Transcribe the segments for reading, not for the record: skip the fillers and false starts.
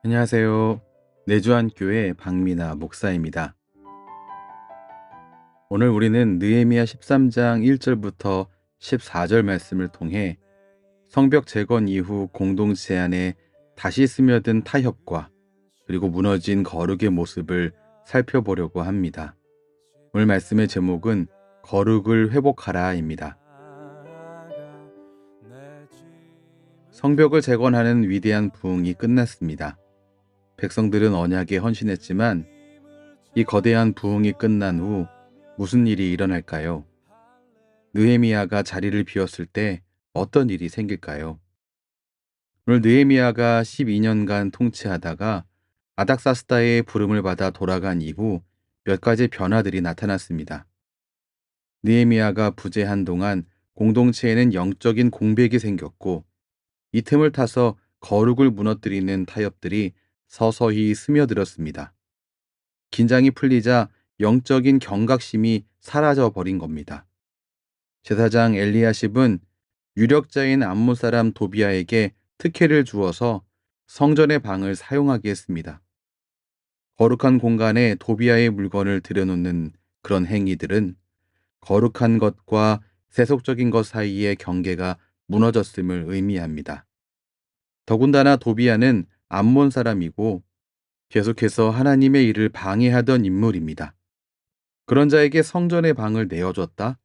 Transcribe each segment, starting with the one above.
안녕하세요. 내주한교회 박미나 목사입니다. 오늘 우리는 느헤미야 13장 1절부터 14절 말씀을 통해 성벽 재건 이후 공동체 안에 다시 스며든 타협과 그리고 무너진 거룩의 모습을 살펴보려고 합니다. 오늘 말씀의 제목은 거룩을 회복하라입니다. 성벽을 재건하는 위대한 부흥이 끝났습니다. 백성들은 언약에 헌신했지만 이 거대한 부흥이 끝난 후 무슨 일이 일어날까요? 느헤미야가 자리를 비웠을 때 어떤 일이 생길까요? 오늘 느헤미야가 12년간 통치하다가 아닥사스다의 부름을 받아 돌아간 이후 몇 가지 변화들이 나타났습니다. 느헤미야가 부재한 동안 공동체에는 영적인 공백이 생겼고 이 틈을 타서 거룩을 무너뜨리는 타협들이 서서히 스며들었습니다. 긴장이 풀리자 영적인 경각심이 사라져 버린 겁니다. 제사장 엘리야십은 유력자인 암몬 사람 도비아에게 특혜를 주어서 성전의 방을 사용하게 했습니다. 거룩한 공간에 도비아의 물건을 들여놓는 그런 행위들은 거룩한 것과 세속적인 것 사이의 경계가 무너졌음을 의미합니다. 더군다나 도비아는 암몬 사람이고 계속해서 하나님의 일을 방해하던 인물입니다. 그런 자에게 성전의 방을 내어줬다?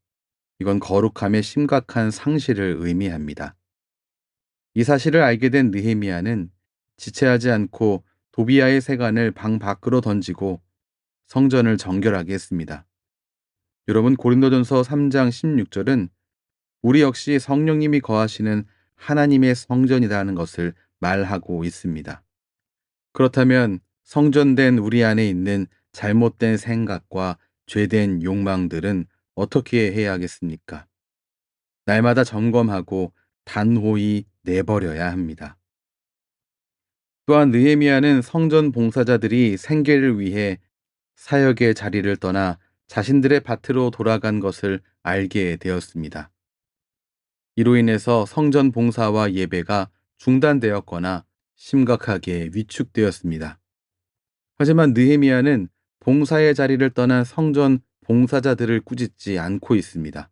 이건 거룩함의 심각한 상실을 의미합니다. 이 사실을 알게 된 느헤미야는 지체하지 않고 도비아의 세관을 방 밖으로 던지고 성전을 정결하게 했습니다. 여러분, 고린도전서 3장 16절은 우리 역시 성령님이 거하시는 하나님의 성전이라는 것을 말하고 있습니다. 그렇다면 성전된 우리 안에 있는 잘못된 생각과 죄된 욕망들은 어떻게 해야 하겠습니까? 날마다 점검하고 단호히 내버려야 합니다. 또한 느헤미야는 성전 봉사자들이 생계를 위해 사역의 자리를 떠나 자신들의 밭으로 돌아간 것을 알게 되었습니다. 이로 인해서 성전 봉사와 예배가 중단되었거나 심각하게 위축되었습니다. 하지만 느헤미야는 봉사의 자리를 떠난 성전 봉사자들을 꾸짖지 않고 있습니다.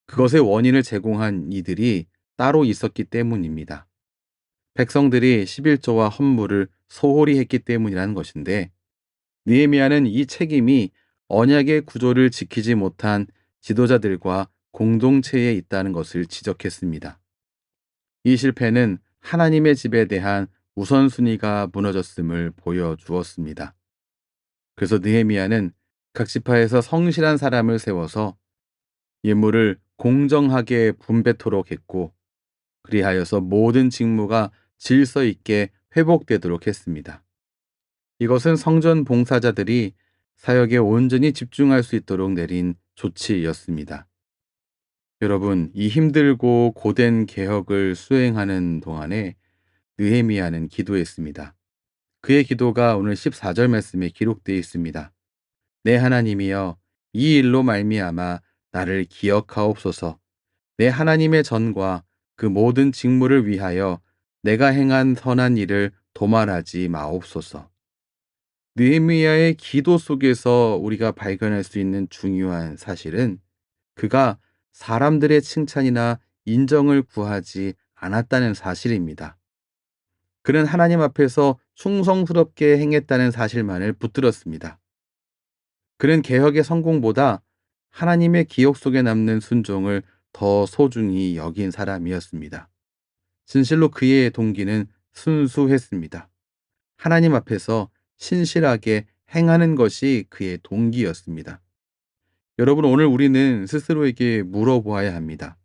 그것의 원인을 제공한 이들이 따로 있었기 때문입니다. 백성들이 11조와 헌물을 소홀히 했기 때문이라는 것인데, 느헤미야는 이 책임이 언약의 구조를 지키지 못한 지도자들과 공동체에 있다는 것을 지적했습니다. 이 실패는 하나님의 집에 대한 우선순위가 무너졌음을 보여주었습니다. 그래서 느헤미야는 각 지파에서 성실한 사람을 세워서 예물을 공정하게 분배토록 했고, 그리하여서 모든 직무가 질서 있게 회복되도록 했습니다. 이것은 성전 봉사자들이 사역에 온전히 집중할 수 있도록 내린 조치였습니다. 여러분, 이 힘들고 고된 개혁을 수행하는 동안에 느헤미야는 기도했습니다. 그의 기도가 오늘 14절 말씀에 기록되어 있습니다. 내 하나님이여, 이 일로 말미암아 나를 기억하옵소서. 내 하나님의 전과 그 모든 직무를 위하여 내가 행한 선한 일을 도말하지 마옵소서. 느헤미야의 기도 속에서 우리가 발견할 수 있는 중요한 사실은 그가 사람들의 칭찬이나 인정을 구하지 않았다는 사실입니다. 그는 하나님 앞에서 충성스럽게 행했다는 사실만을 붙들었습니다. 그는 개혁의 성공보다 하나님의 기억 속에 남는 순종을 더 소중히 여긴 사람이었습니다. 진실로 그의 동기는 순수했습니다. 하나님 앞에서 신실하게 행하는 것이 그의 동기였습니다. 여러분, 오늘 우리는 스스로에게 물어보아야 합니다.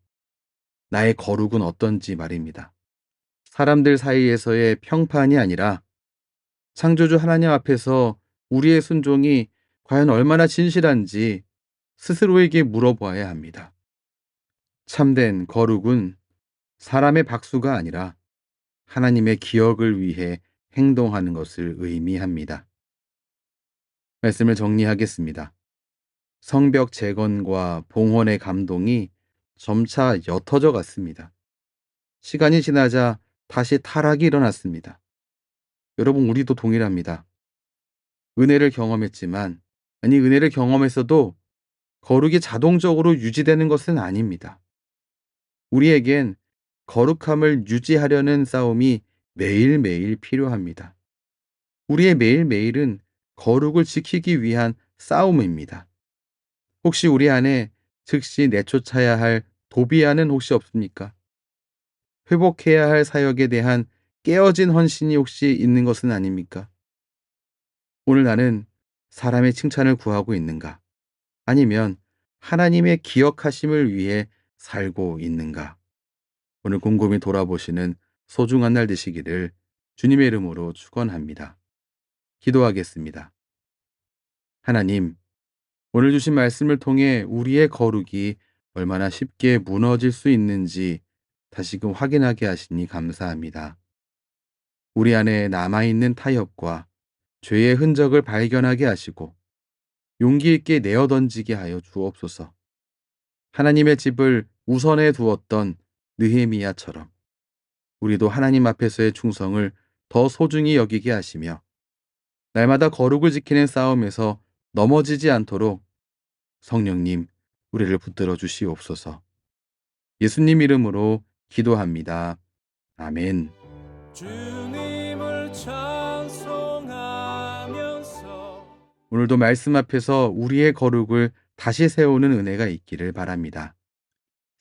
나의 거룩은 어떤지 말입니다. 사람들 사이에서의 평판이 아니라 창조주 하나님 앞에서 우리의 순종이 과연 얼마나 진실한지 스스로에게 물어보아야 합니다. 참된 거룩은 사람의 박수가 아니라 하나님의 기억을 위해 행동하는 것을 의미합니다. 말씀을 정리하겠습니다. 성벽 재건과 봉헌의 감동이 점차 옅어져 갔습니다. 시간이 지나자 다시 타락이 일어났습니다. 여러분, 우리도 동일합니다. 은혜를 경험했지만, 은혜를 경험했어도 거룩이 자동적으로 유지되는 것은 아닙니다. 우리에겐 거룩함을 유지하려는 싸움이 매일매일 필요합니다. 우리의 매일매일은 거룩을 지키기 위한 싸움입니다. 혹시 우리 안에 즉시 내쫓아야 할 도비아는 혹시 없습니까? 회복해야 할 사역에 대한 깨어진 헌신이 혹시 있는 것은 아닙니까? 오늘 나는 사람의 칭찬을 구하고 있는가? 아니면 하나님의 기억하심을 위해 살고 있는가? 오늘 곰곰이 돌아보시는 소중한 날 되시기를 주님의 이름으로 축원합니다. 기도하겠습니다. 하나님, 오늘 주신 말씀을 통해 우리의 거룩이 얼마나 쉽게 무너질 수 있는지 다시금 확인하게 하시니 감사합니다. 우리 안에 남아있는 타협과 죄의 흔적을 발견하게 하시고 용기 있게 내어 던지게 하여 주옵소서. 하나님의 집을 우선에 두었던 느헤미야처럼 우리도 하나님 앞에서의 충성을 더 소중히 여기게 하시며 날마다 거룩을 지키는 싸움에서 넘어지지 않도록 성령님, 우리를 붙들어 주시옵소서. 예수님 이름으로 기도합니다. 아멘. 주님을 찬송하면서 오늘도 말씀 앞에서 우리의 거룩을 다시 세우는 은혜가 있기를 바랍니다.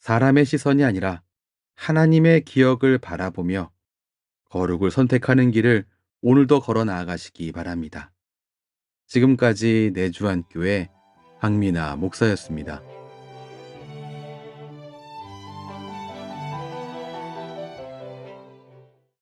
사람의 시선이 아니라 하나님의 기억을 바라보며 거룩을 선택하는 길을 오늘도 걸어 나아가시기 바랍니다. 지금까지 내주한교회 황미나 목사였습니다.